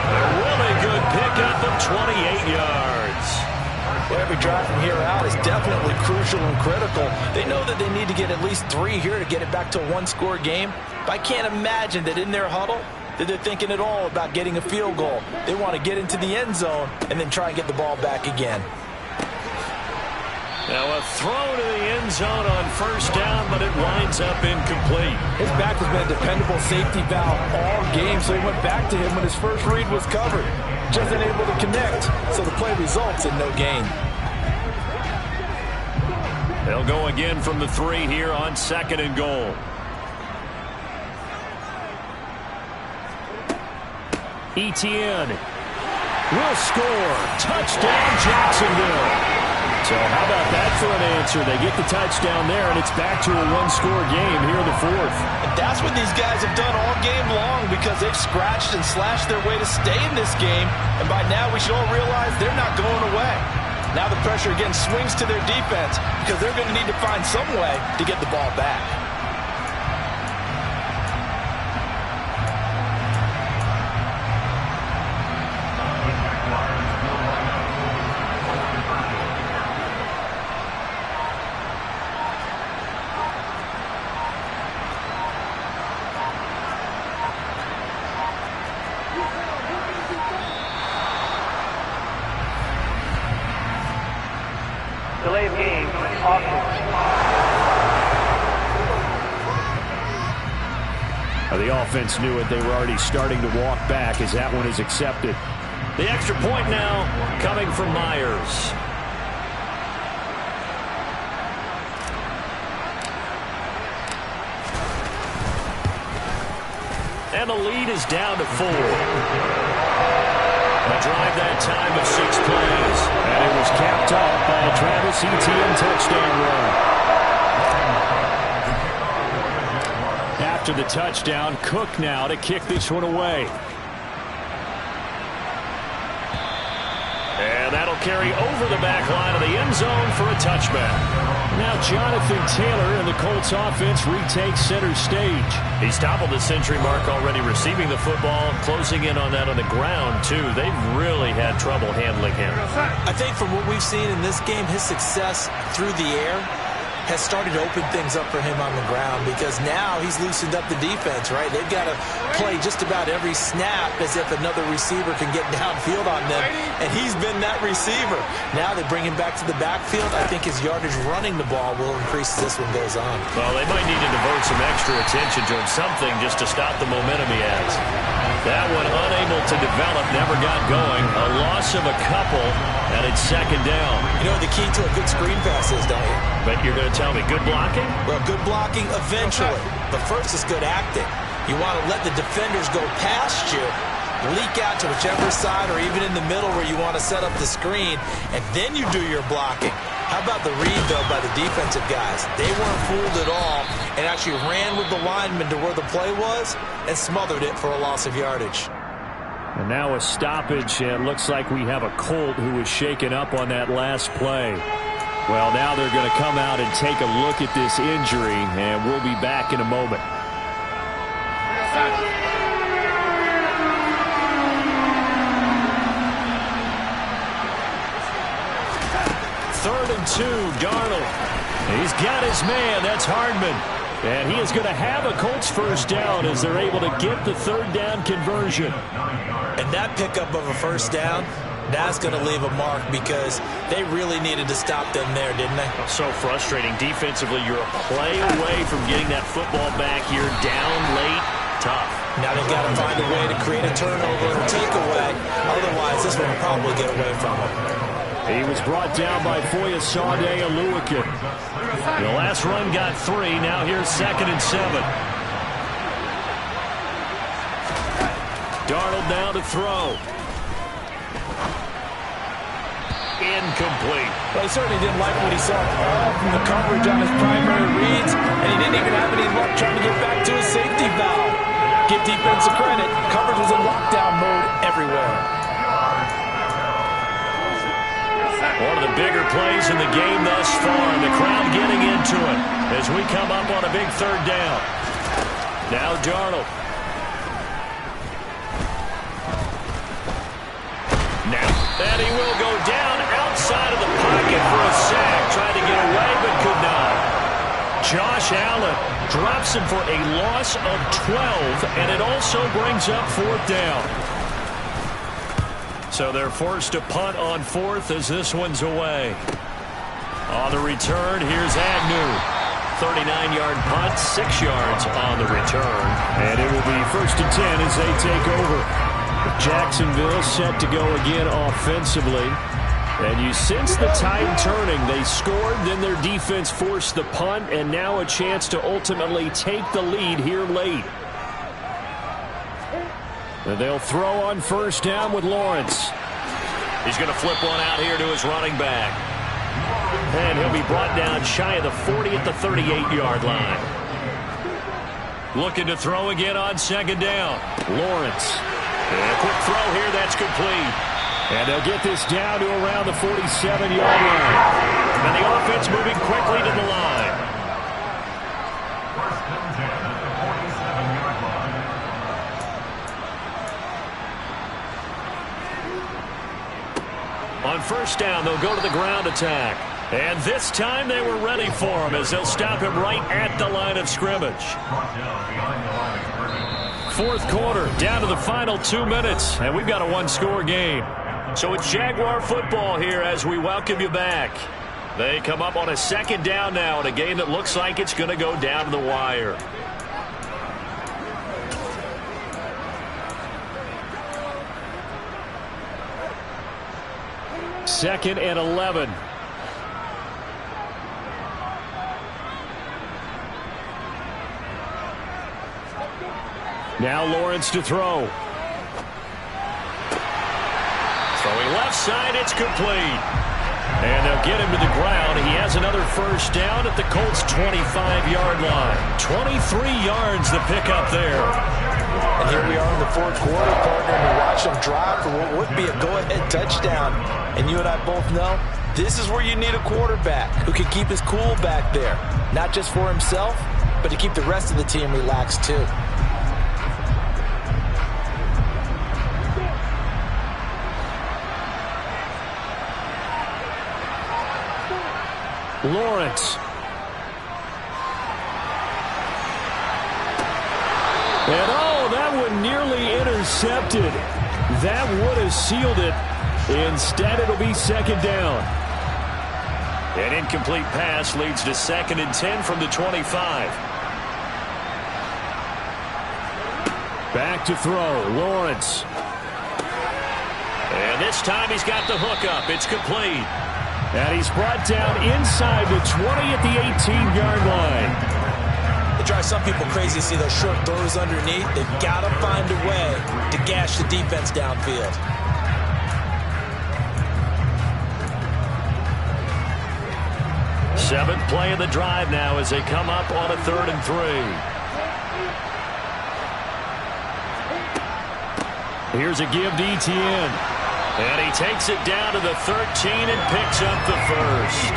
A really good pickup of 28 yards. Well, every drive from here out is definitely crucial and critical. They know that they need to get at least 3 here to get it back to a 1-score game. But I can't imagine that in their huddle that they're thinking at all about getting a field goal. They want to get into the end zone and then try and get the ball back again. Now a throw to the end zone on first down, but it winds up incomplete. His back has been a dependable safety valve all game, so he went back to him when his first read was covered. Just unable to connect, so the play results in no gain. They'll go again from the 3 here on 2nd and goal. Etienne will score. Touchdown, Jacksonville. So how about that for an answer? They get the touchdown there, and it's back to a 1-score game here in the 4th. And that's what these guys have done all game long, because they've scratched and slashed their way to stay in this game. And by now, we should all realize they're not going away. Now the pressure again swings to their defense, because they're going to need to find some way to get the ball back. Delay of game, offense. The offense knew it. They were already starting to walk back as that one is accepted. The extra point now coming from Myers. And the lead is down to 4. A drive that time of 6 plays. And it was capped off by a Travis Etienne touchdown run. After the touchdown, Cook now to kick this one away. And that'll carry over the back line of the end zone for a touchback. Now Jonathan Taylor and the Colts offense retakes center stage. He's toppled the century mark already receiving the football, closing in on that on the ground, too. They've really had trouble handling him. I think from what we've seen in this game, his success through the air has started to open things up for him on the ground, because now he's loosened up the defense, right? They've got to play just about every snap as if another receiver can get downfield on them, and he's been that receiver. Now they bring him back to the backfield. I think his yardage running the ball will increase as this one goes on. Well, they might need to divert some extra attention to him, something just to stop the momentum he has. That one unable to develop, never got going. A loss of a couple, and it's second down. You know what the key to a good screen pass is, don't you? But you're going to tell me good blocking? Well, good blocking eventually. But first is good acting. You want to let the defenders go past you, leak out to whichever side or even in the middle where you want to set up the screen, and then you do your blocking. How about the read, though, by the defensive guys? They weren't fooled at all and actually ran with the lineman to where the play was and smothered it for a loss of yardage. And now a stoppage, and looks like we have a Colt who was shaken up on that last play. Well, now they're going to come out and take a look at this injury, and we'll be back in a moment. Third and 2, Darnold. He's got his man. That's Hardman. And he is going to have a Colts first down as they're able to get the third down conversion. And that pickup of a first down, that's going to leave a mark because they really needed to stop them there, didn't they? So frustrating. Defensively, you're a play away from getting that football back here down late. Tough. Now they've got to find a way to create a turnover or takeaway. Otherwise, this one will probably get away from them. He was brought down by Foyesade Aluakin. The last run got 3. Now here's 2nd and 7. Darnold now to throw. Incomplete. Well, he certainly didn't like what he saw all from the coverage on his primary reads, and he didn't even have any luck trying to get back to his safety valve. Give defensive credit. Coverage was in lockdown mode everywhere. One of the bigger plays in the game thus far. The crowd getting into it as we come up on a big third down. Now Darnold. Now, and he will go down outside of the pocket for a sack. Tried to get away, but could not. Josh Allen drops him for a loss of 12, and it also brings up 4th down. So they're forced to punt on 4th as this one's away. On the return, here's Agnew. 39-yard punt, 6 yards on the return. And it will be 1st and 10 as they take over. Jacksonville set to go again offensively. And you sense the tide turning. They scored, then their defense forced the punt, and now a chance to ultimately take the lead here late. And they'll throw on 1st down with Lawrence. He's going to flip one out here to his running back. And he'll be brought down shy of the 40 at the 38-yard line. Looking to throw again on 2nd down. Lawrence. And a quick throw here, that's complete. And they'll get this down to around the 47-yard line. And the offense moving quickly to the line. On 1st down, they'll go to the ground attack. And this time they were ready for him as they'll stop him right at the line of scrimmage. 4th quarter, down to the final 2 minutes, and we've got a 1-score game. So it's Jaguar football here as we welcome you back. They come up on a 2nd down now in a game that looks like it's going to go down to the wire. Second and 11. Now Lawrence to throw. Throwing left side, it's complete. And they'll get him to the ground. He has another 1st down at the Colts' 25-yard line. 23 yards to pick up there. And here we are in the 4th quarter, partner, and we watch them drive for what would be a go-ahead touchdown. And you and I both know this is where you need a quarterback who can keep his cool back there. Not just for himself, but to keep the rest of the team relaxed too. Lawrence. And that one nearly intercepted. That would have sealed it. Instead, it'll be 2nd down. An incomplete pass leads to 2nd and 10 from the 25. Back to throw, Lawrence. And this time he's got the hook up. It's complete. And he's brought down inside the 20 at the 18-yard line. It drives some people crazy to see those short throws underneath. They've got to find a way to gash the defense downfield. Seventh play of the drive now as they come up on a 3rd and 3. Here's a give to Etienne. And he takes it down to the 13 and picks up the first.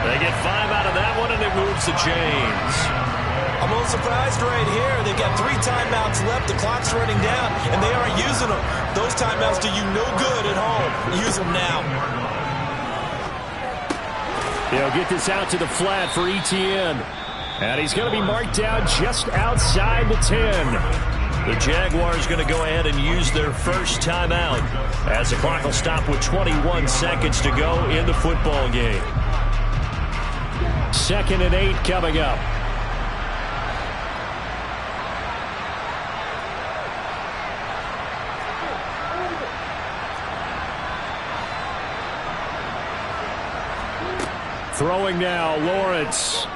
They get 5 out of that one, and it moves the chains. I'm a little surprised right here. They've got 3 timeouts left. The clock's running down, and they aren't using them. Those timeouts do you no good at home. Use them now. They'll get this out to the flat for Etienne. And he's going to be marked down just outside the 10. The Jaguars going to go ahead and use their first timeout as the clock will stop with 21 seconds to go in the football game. 2nd and 8 coming up. Throwing now, Lawrence.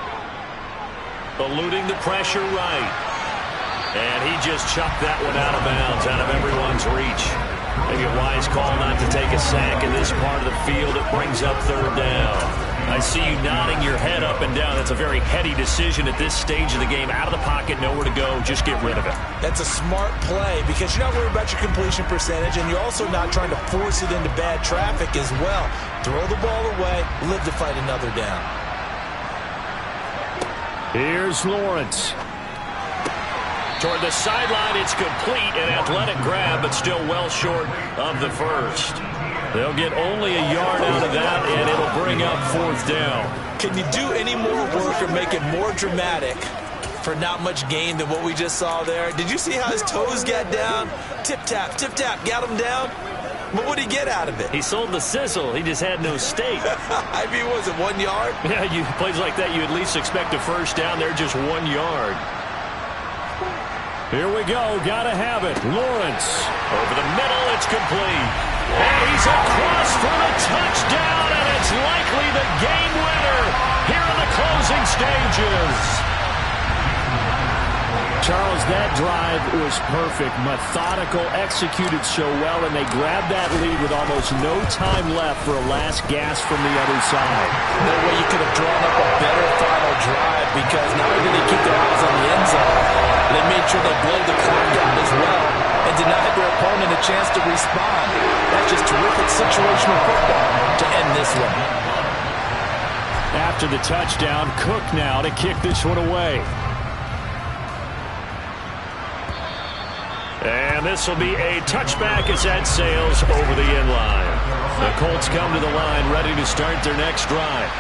Eluding the pressure right. And he just chucked that one out of bounds, out of everyone's reach. Maybe a wise call not to take a sack in this part of the field. It brings up 3rd down. I see you nodding your head up and down. That's a very heady decision at this stage of the game. Out of the pocket, nowhere to go. Just get rid of it. That's a smart play because you're not worried about your completion percentage, and you're also not trying to force it into bad traffic as well. Throw the ball away, live to fight another down. Here's Lawrence. Toward the sideline, it's complete. An athletic grab, but still well short of the first. They'll get only a yard out of that, and it'll bring up 4th down. Can you do any more work or make it more dramatic for not much gain than what we just saw there? Did you see how his toes got down? Tip-tap, got him down. But what did he get out of it? He sold the sizzle. He just had no steak. I mean, was it 1 yard? Yeah, plays like that, you at least expect a first down. They're just 1 yard. Here we go. Gotta have it. Lawrence. Over the middle, it's complete. And he's across for the touchdown, and it's likely the game winner here in the closing stages. Charles, that drive was perfect. Methodical, executed so well, and they grabbed that lead with almost no time left for a last gasp from the other side. No way you could have drawn up a better final drive because not only did they keep their eyes on the end zone, they made sure they blow the clock out as well and denied their opponent a chance to respond. That's just terrific situational football to end this one. After the touchdown, Cook now to kick this one away. And this will be a touchback as that sails over the end line. The Colts come to the line ready to start their next drive.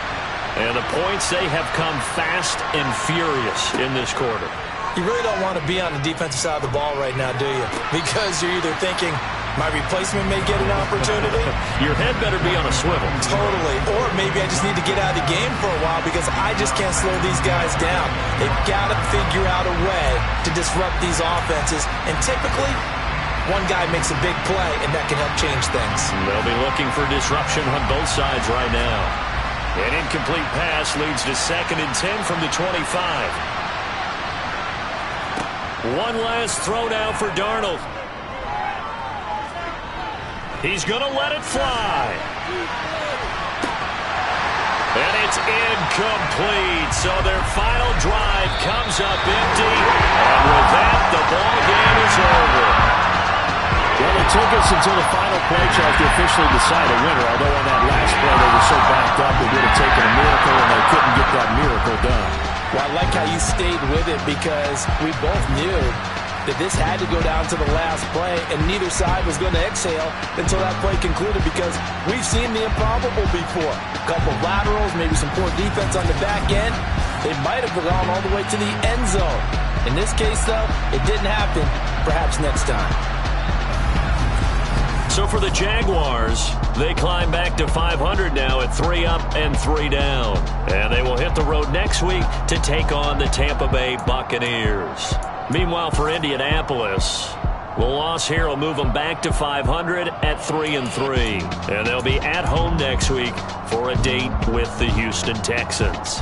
And the points, they have come fast and furious in this quarter. You really don't want to be on the defensive side of the ball right now, do you? Because you're either thinking, my replacement may get an opportunity. Your head better be on a swivel. Totally. Or maybe I just need to get out of the game for a while because I just can't slow these guys down. They've got to figure out a way to disrupt these offenses. And typically, one guy makes a big play, and that can help change things. They'll be looking for disruption on both sides right now. An incomplete pass leads to 2nd and 10 from the 25. One last throw now for Darnold. He's going to let it fly. And it's incomplete. So their final drive comes up empty. And with that, the ball game is over. Well, it took us until the final play, Charles, to officially decide a winner. Although on that last play, they were so backed up, it would have taken a miracle, and they couldn't get that miracle done. Well, I like how you stayed with it because we both knew that this had to go down to the last play, and neither side was going to exhale until that play concluded because we've seen the improbable before. A couple of laterals, maybe some poor defense on the back end. They might have gone all the way to the end zone. In this case, though, it didn't happen. Perhaps next time. So for the Jaguars, they climb back to 500 now at 3 up and 3 down. And they will hit the road next week to take on the Tampa Bay Buccaneers. Meanwhile, for Indianapolis, the loss here will move them back to 500 at 3 and 3. And they'll be at home next week for a date with the Houston Texans.